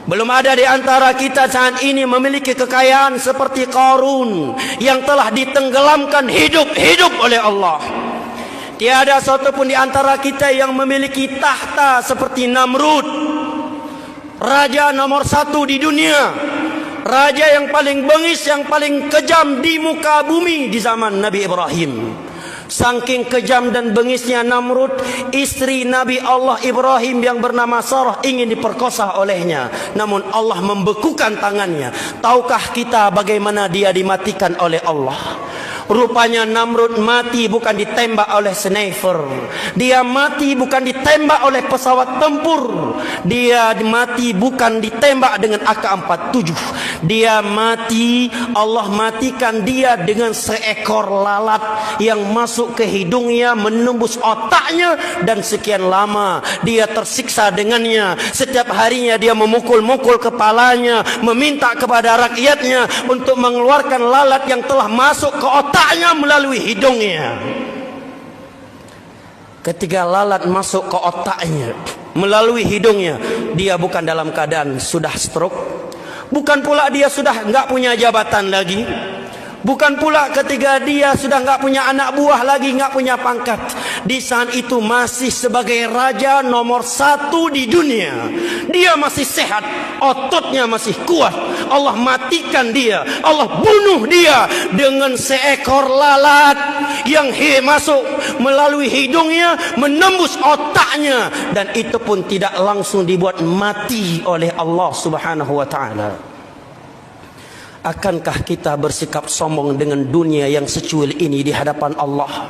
Belum ada di antara kita saat ini memiliki kekayaan seperti Qarun yang telah ditenggelamkan hidup-hidup oleh Allah. Tiada satu pun di antara kita yang memiliki tahta seperti Namrud, raja nomor 1 di dunia, raja yang paling bengis, yang paling kejam di muka bumi di zaman Nabi Ibrahim. Saking kejam dan bengisnya Namrud, istri Nabi Allah Ibrahim yang bernama Sarah ingin diperkosa olehnya, namun Allah membekukan tangannya. Tahukah kita bagaimana dia dimatikan oleh Allah? Rupanya Namrud mati bukan ditembak oleh sniper, dia mati bukan ditembak oleh pesawat tempur, dia mati bukan ditembak dengan AK-47, dia mati, Allah matikan dia dengan seekor lalat yang masuk ke hidungnya, menembus otaknya, dan sekian lama dia tersiksa dengannya. Setiap harinya dia memukul-mukul kepalanya, meminta kepada rakyatnya untuk mengeluarkan lalat yang telah masuk ke otaknya melalui hidungnya. Ketika lalat masuk ke otaknya melalui hidungnya, dia bukan dalam keadaan sudah stroke, bukan pula dia sudah enggak punya jabatan lagi, bukan pula ketika dia sudah enggak punya anak buah lagi, enggak punya pangkat. Di saat itu masih sebagai raja nomor 1 di dunia. Dia masih sehat, ototnya masih kuat. Allah matikan dia, Allah bunuh dia dengan seekor lalat yang masuk melalui hidungnya, menembus otaknya, dan itu pun tidak langsung dibuat mati oleh Allah Subhanahu wa taala. Akankah kita bersikap sombong dengan dunia yang secuil ini di hadapan Allah?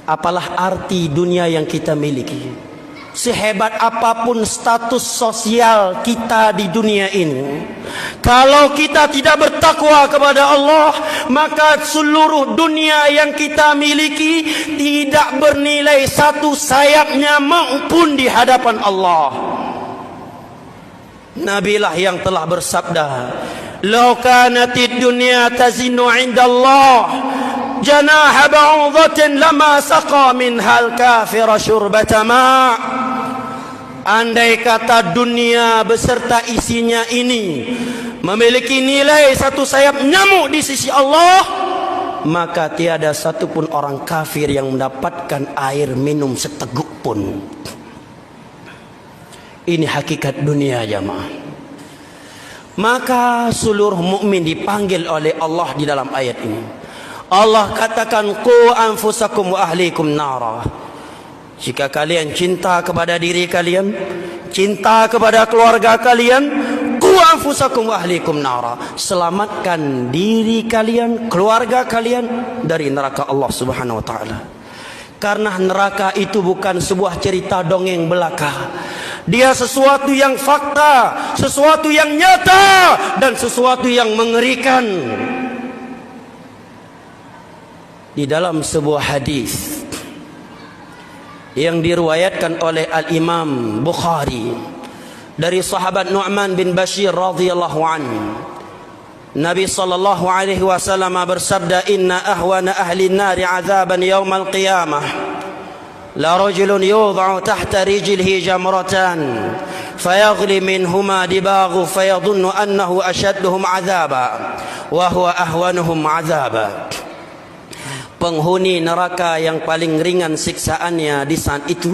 Apalah arti dunia yang kita miliki? Sehebat apapun status sosial kita di dunia ini, kalau kita tidak bertakwa kepada Allah, maka seluruh dunia yang kita miliki tidak bernilai satu sayapnya maupun di hadapan Allah. Nabilah yang telah bersabda, "Lau kanatid dunya tazinu 'inda Allah janaha ba'udhatin lama saqa minhal kafira syurbata ma'." Andai kata dunia beserta isinya ini memiliki nilai satu sayap nyamuk di sisi Allah, maka tiada satupun orang kafir yang mendapatkan air minum seteguk pun. Ini hakikat dunia, jamaah. Maka seluruh mukmin dipanggil oleh Allah di dalam ayat ini. Allah katakan, qu anfusakum wa ahlikum nara. Jika kalian cinta kepada diri kalian, cinta kepada keluarga kalian, qu anfusakum wa ahlikum nara. Selamatkan diri kalian, keluarga kalian dari neraka Allah Subhanahu wa taala. Karena neraka itu bukan sebuah cerita dongeng belaka. Dia sesuatu yang fakta, sesuatu yang nyata, dan sesuatu yang mengerikan. Di dalam sebuah hadis yang diriwayatkan oleh Al-Imam Bukhari dari sahabat Nu'man bin Bashir radhiyallahu anhu, Nabi sallallahu alaihi wasallam bersabda, "Inna ahwana ahli an-nari 'adzaban yaumal qiyamah la rajulun yudha'u tahta rijlihi jamratan fayaghli minhuma dibaghu fayadhunnu annahu ashadduhum 'adzaba wa huwa ahwanuhum 'adzaba." Penghuni neraka yang paling ringan siksaannya di saat itu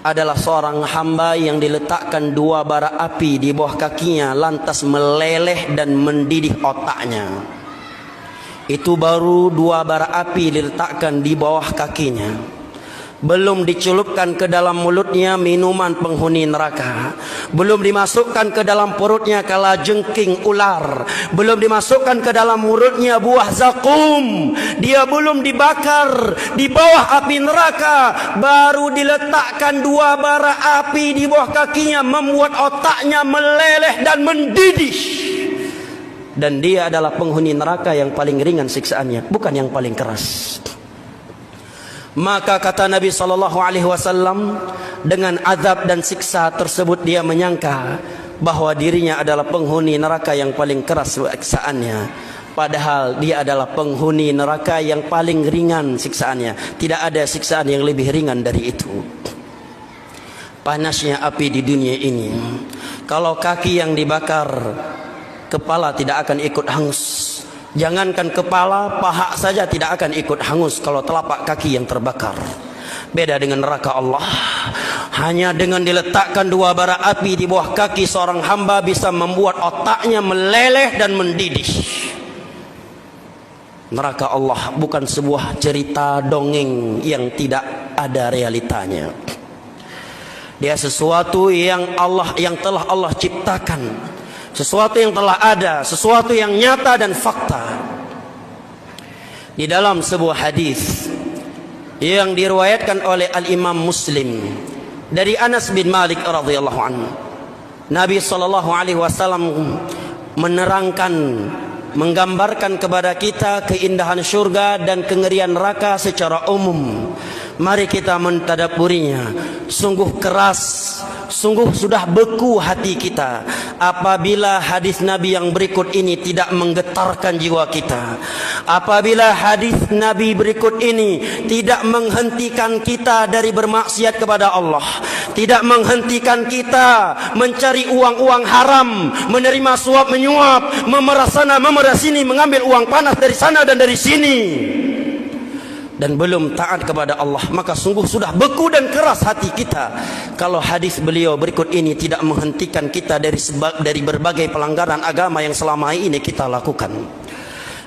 adalah seorang hamba yang diletakkan 2 bara api di bawah kakinya, lantas meleleh dan mendidih otaknya. Itu baru 2 bara api diletakkan di bawah kakinya. Belum dicelupkan ke dalam mulutnya minuman penghuni neraka, belum dimasukkan ke dalam perutnya kala jengking ular, belum dimasukkan ke dalam mulutnya buah zakum, dia belum dibakar di bawah api neraka, baru diletakkan 2 bara api di bawah kakinya, membuat otaknya meleleh dan mendidih. Dan dia adalah penghuni neraka yang paling ringan siksaannya, bukan yang paling keras. Maka kata Nabi SAW, dengan azab dan siksa tersebut dia menyangka bahwa dirinya adalah penghuni neraka yang paling keras siksaannya. Padahal dia adalah penghuni neraka yang paling ringan siksaannya. Tidak ada siksaan yang lebih ringan dari itu. panasnya api di dunia ini. Kalau kaki yang dibakar, kepala tidak akan ikut hangus. Jangankan kepala, paha saja tidak akan ikut hangus kalau telapak kaki yang terbakar. Beda dengan neraka Allah. Hanya dengan diletakkan 2 bara api di bawah kaki seorang hamba bisa membuat otaknya meleleh dan mendidih. Neraka Allah bukan sebuah cerita dongeng yang tidak ada realitanya. Dia sesuatu yang telah Allah ciptakan, sesuatu yang telah ada, sesuatu yang nyata dan fakta. Di dalam sebuah hadis yang diriwayatkan oleh Al-Imam Muslim dari Anas bin Malik radhiyallahu anhu, Nabi sallallahu alaihi wasallam menerangkan, menggambarkan kepada kita keindahan syurga dan kengerian neraka secara umum. Mari kita mentadabburinya. Sungguh keras, sungguh sudah beku hati kita apabila hadis Nabi yang berikut ini tidak menggetarkan jiwa kita. Apabila hadis Nabi berikut ini tidak menghentikan kita dari bermaksiat kepada Allah, tidak menghentikan kita mencari uang-uang haram, menerima suap menyuap, memeras sana memeras sini, mengambil uang panas dari sana dan dari sini, dan belum taat kepada Allah, maka sungguh sudah beku dan keras hati kita kalau hadis beliau berikut ini tidak menghentikan kita dari berbagai pelanggaran agama yang selama ini kita lakukan.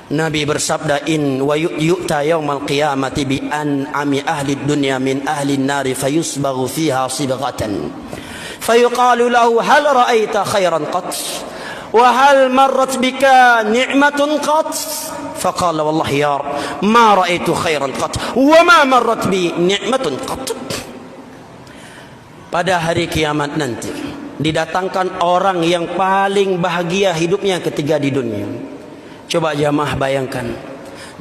Nabi bersabda, in wa yu'ta yaumal qiyamati bi an'ami ahli dunya min ahli an-nari fayusbaghu fiha sibghatan fayuqalu lahu hal ra'aita khairan qat wa hal marrat bika ni'matun qat faqala wallahi ya rab ma ra'aitu khairan qat wa ma marrat bi ni'matun qat. Pada hari kiamat nanti didatangkan orang yang paling bahagia hidupnya ketika di dunia. Coba jamaah bayangkan,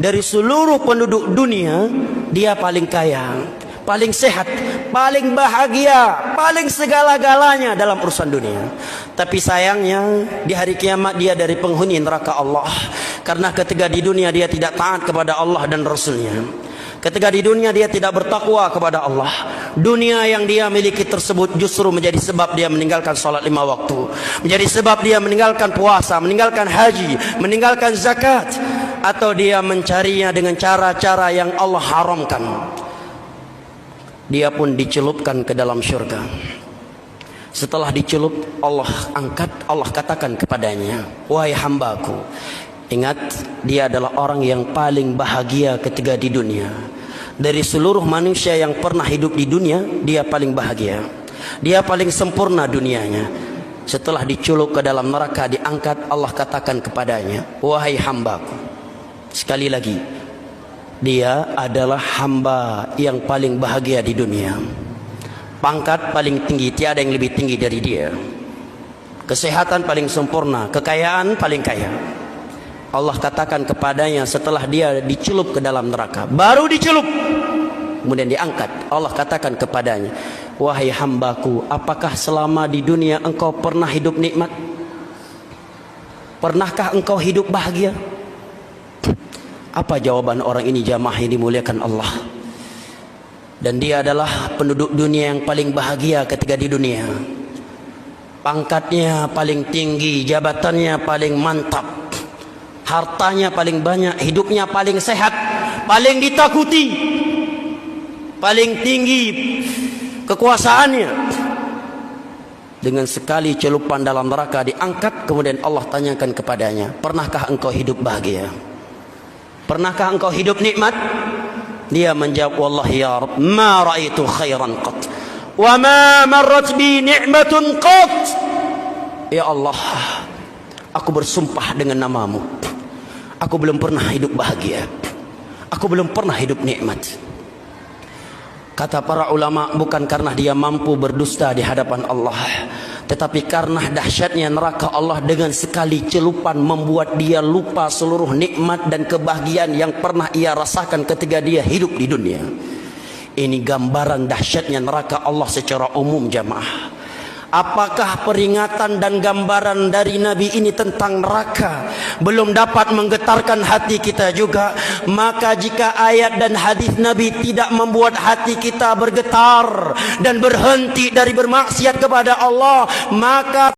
dari seluruh penduduk dunia dia paling kaya, paling sehat, paling bahagia, paling segala-galanya dalam urusan dunia. Tapi sayangnya di hari kiamat dia dari penghuni neraka Allah, karena ketika di dunia dia tidak taat kepada Allah dan Rasulnya. Ketika di dunia dia tidak bertakwa kepada Allah. Dunia yang dia miliki tersebut justru menjadi sebab dia meninggalkan salat 5 waktu, menjadi sebab dia meninggalkan puasa, meninggalkan haji, meninggalkan zakat, atau dia mencarinya dengan cara-cara yang Allah haramkan. Dia pun dicelupkan ke dalam syurga. Setelah dicelup, Allah angkat, Allah katakan kepadanya, wahai hambaku, ingat, dia adalah orang yang paling bahagia ketika di dunia. Dari seluruh manusia yang pernah hidup di dunia, dia paling bahagia. Dia paling sempurna dunianya. Setelah dicelup ke dalam neraka, diangkat, Allah katakan kepadanya, wahai hambaku. Sekali lagi, dia adalah hamba yang paling bahagia di dunia. Pangkat paling tinggi, tiada yang lebih tinggi dari dia. Kesehatan paling sempurna, kekayaan paling kaya. Allah katakan kepadanya setelah dia dicelup ke dalam neraka, baru dicelup, kemudian diangkat, Allah katakan kepadanya, wahai hambaku, apakah selama di dunia engkau pernah hidup nikmat? Pernahkah engkau hidup bahagia? Apa jawaban orang ini, jamaah yang dimuliakan Allah? Dan dia adalah penduduk dunia yang paling bahagia ketika di dunia. Pangkatnya paling tinggi, jabatannya paling mantap, hartanya paling banyak, hidupnya paling sehat, paling ditakuti, paling tinggi kekuasaannya. Dengan sekali celupan dalam neraka diangkat, kemudian Allah tanyakan kepadanya, pernahkah engkau hidup bahagia? Pernahkah engkau hidup nikmat? Dia menjawab, wallahi ya Rabb, ma ra'aitu khairan qat wa ma marrat bi ni'matun qat. Ya Allah, aku bersumpah dengan namamu, aku belum pernah hidup bahagia, aku belum pernah hidup nikmat. Kata para ulama, bukan karena dia mampu berdusta di hadapan Allah, tetapi karena dahsyatnya neraka Allah dengan sekali celupan membuat dia lupa seluruh nikmat dan kebahagiaan yang pernah ia rasakan ketika dia hidup di dunia. Ini gambaran dahsyatnya neraka Allah secara umum, jamaah. Apakah peringatan dan gambaran dari Nabi ini tentang neraka belum dapat menggetarkan hati kita juga? Maka jika ayat dan hadis Nabi tidak membuat hati kita bergetar dan berhenti dari bermaksiat kepada Allah, maka